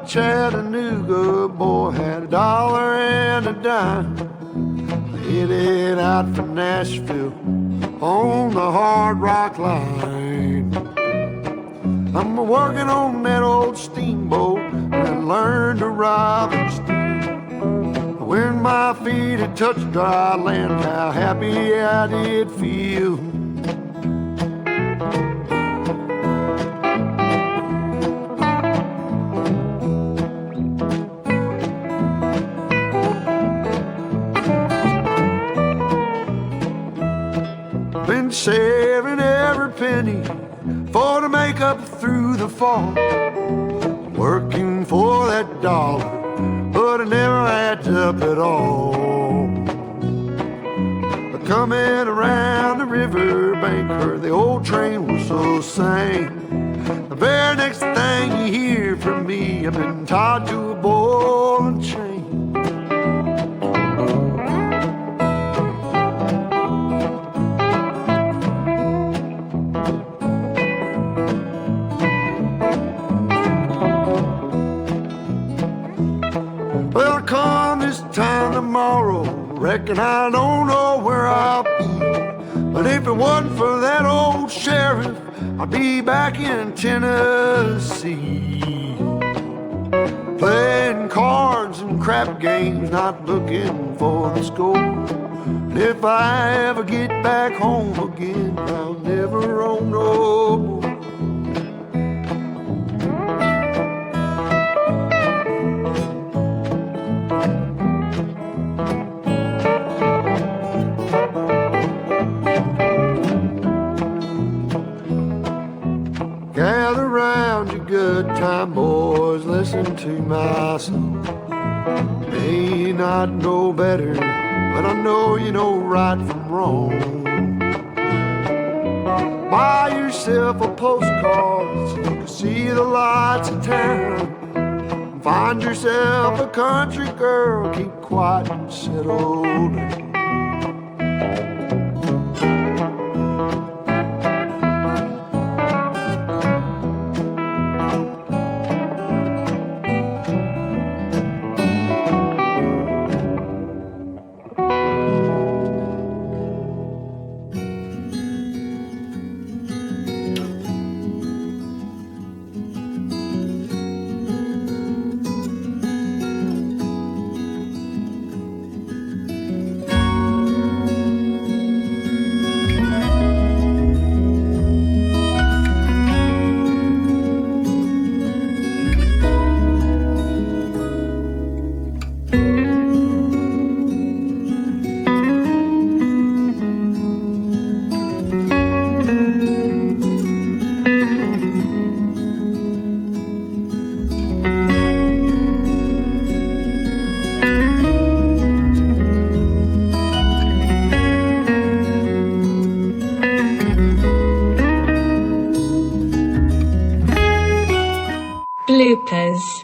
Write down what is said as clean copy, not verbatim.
to Chattanooga, boy had $1 and a dime. Headed out for Nashville on the Hard Rock Line. I'm working on that old steamboat and I learned to rob and steal. When my feet had touched dry land, how happy I did feel. Been saving every penny for to make up through the fall, working for that dollar, but it never adds up at all. Coming around the riverbank, heard the old train whistle sing. The very next thing you hear from me, I've been tied to a ball and chain. Time tomorrow, reckon I don't know where I'll be. But if it wasn't for that old sheriff, I'd be back in Tennessee, playing cards and crap games, not looking for the score. And if I ever get back home again, I'll never roam no more. Gather round your good time, boys, listen to my song. May not know better, but I know you know right from wrong. Buy yourself a postcard so you can see the lights of town. Find yourself a country girl, keep quiet and settle down. Bloopers.